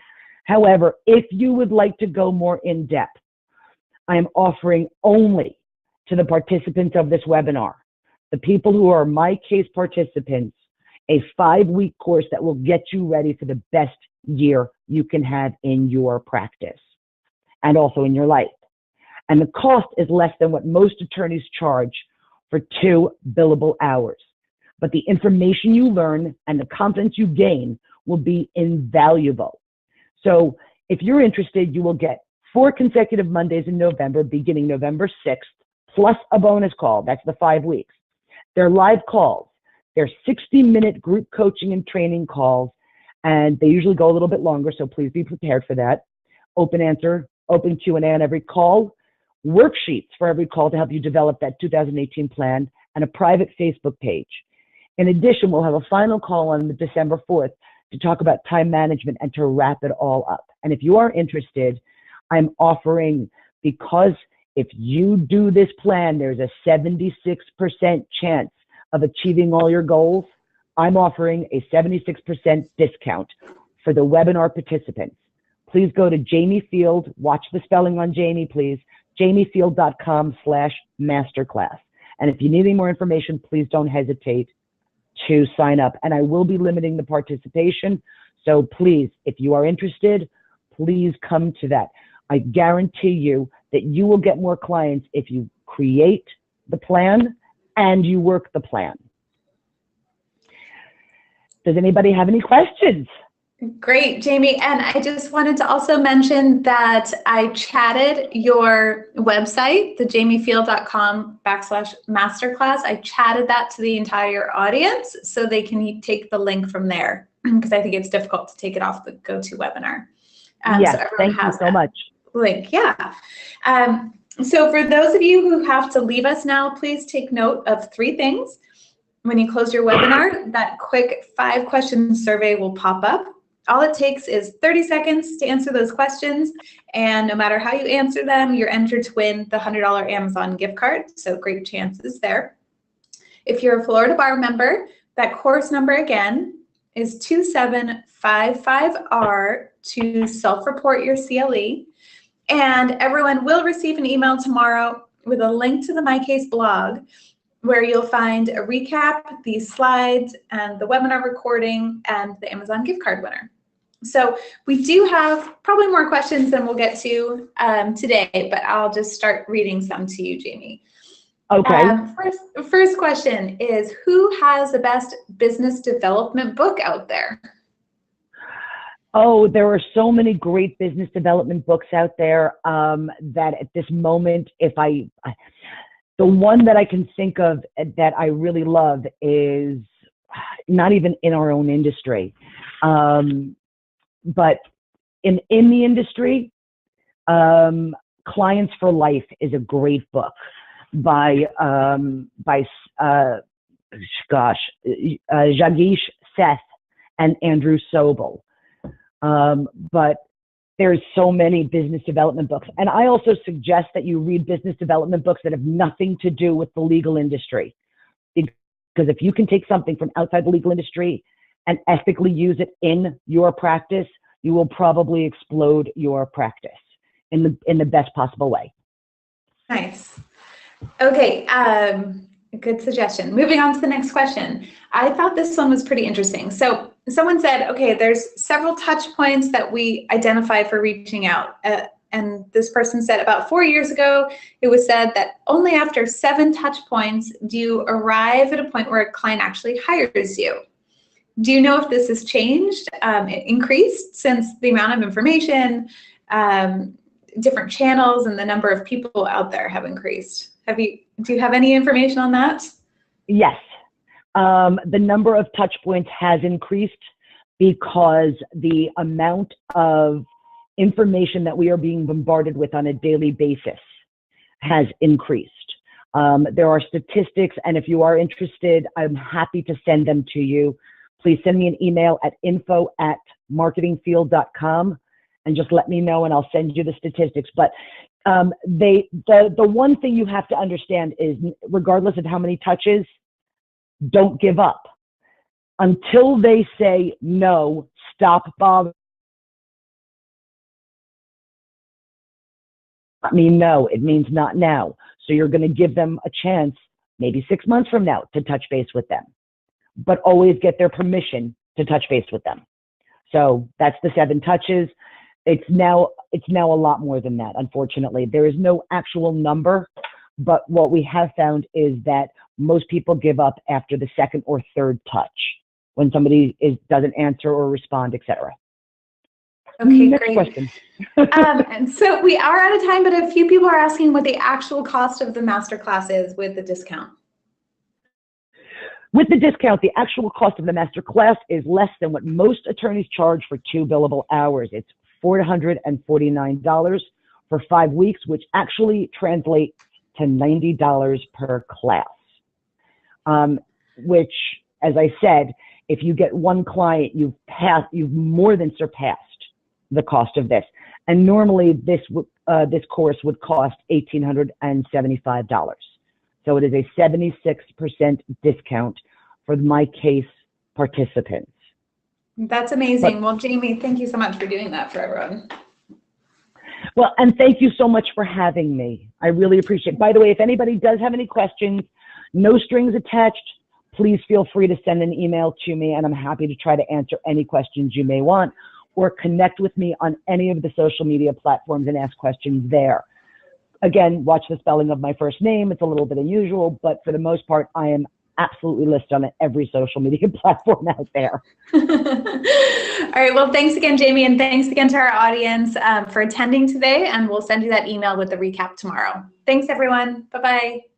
However, if you would like to go more in depth, I am offering only to the participants of this webinar, the people who are MyCase participants, a 5-week course that will get you ready for the best year you can have in your practice and also in your life. And the cost is less than what most attorneys charge for 2 billable hours. But the information you learn and the confidence you gain will be invaluable. So if you're interested, you will get 4 consecutive Mondays in November, beginning November 6th, plus a bonus call. That's the 5 weeks. They're live calls. They're 60-minute group coaching and training calls, and they usually go a little bit longer, so please be prepared for that. Open Q&A on every call, worksheets for every call to help you develop that 2018 plan, and a private Facebook page. In addition, we'll have a final call on December 4th to talk about time management and to wrap it all up. And if you are interested, I'm offering, because if you do this plan, there's a 76% chance of achieving all your goals. I'm offering a 76% discount for the webinar participants. Please go to Jamie Field, watch the spelling on Jamie, please, jamiefield.com/masterclass. And if you need any more information, please don't hesitate to sign up. And I will be limiting the participation. So please, if you are interested, please come to that. I guarantee you that you will get more clients if you create the plan and you work the plan. Does anybody have any questions? Great, Jamie. And I just wanted to also mention that I chatted your website, the jamiefield.com/masterclass. I chatted that to the entire audience so they can take the link from there, because I think it's difficult to take it off the GoToWebinar. Yes, so thank you so much. Link, yeah. So for those of you who have to leave us now, please take note of 3 things. When you close your webinar, that quick 5-question survey will pop up. All it takes is 30 seconds to answer those questions, and no matter how you answer them, you're entered to win the $100 Amazon gift card, so great chances there. If you're a Florida Bar member, that course number again is 2755R to self-report your CLE, and everyone will receive an email tomorrow with a link to the MyCase blog, where you'll find a recap, these slides, and the webinar recording, and the Amazon gift card winner. So we do have probably more questions than we'll get to today, but I'll just start reading some to you, Jamie. Okay. First question is, who has the best business development book out there? Oh, there are so many great business development books out there that at this moment, the one that I can think of that I really love is not even in our own industry, but in the industry, Clients for Life is a great book by Jagdish Seth and Andrew Sobel. But there's so many business development books. And I also suggest that you read business development books that have nothing to do with the legal industry. Because if you can take something from outside the legal industry and ethically use it in your practice, you will probably explode your practice in the best possible way. Nice. Okay, good suggestion. Moving on to the next question. I thought this one was pretty interesting. So someone said, okay, there's several touch points that we identify for reaching out. And this person said about 4 years ago, it was said that only after 7 touch points do you arrive at a point where a client actually hires you. Do you know if this has changed, increased since the amount of information, different channels, and the number of people out there have increased? Do you have any information on that? Yes. The number of touch points has increased because the amount of information that we are being bombarded with on a daily basis has increased. There are statistics, and if you are interested, I'm happy to send them to you. Please send me an email at info@marketingfield.com and just let me know, and I'll send you the statistics. But the one thing you have to understand is, regardless of how many touches, don't give up. Until they say no, stop bothering. I mean, no, it means not now. So you're going to give them a chance, maybe 6 months from now, to touch base with them. But always get their permission to touch base with them. So that's the 7 touches. It's now a lot more than that, unfortunately. There is no actual number, but what we have found is that most people give up after the 2nd or 3rd touch when somebody doesn't answer or respond, etc. Okay, Next great. question. And so we are out of time, but a few people are asking what the actual cost of the masterclass is with the discount. With the discount, the actual cost of the masterclass is less than what most attorneys charge for 2 billable hours. It's $449 for 5 weeks, which actually translates to $90 per class. Which, as I said, if you get one client, you've more than surpassed the cost of this. And normally this course would cost $1,875. So it is a 76% discount for MyCase participants. That's amazing. Well, Jamie, thank you so much for doing that for everyone. Well, and thank you so much for having me. I really appreciate it. By the way, if anybody does have any questions, no strings attached, please feel free to send an email to me, and I'm happy to try to answer any questions you may want, or connect with me on any of the social media platforms and ask questions there. Again, watch the spelling of my first name. It's a little bit unusual, but for the most part, I am absolutely listed on every social media platform out there. All right. Well, thanks again, Jamie, and thanks again to our audience for attending today, and we'll send you that email with the recap tomorrow. Thanks, everyone. Bye-bye.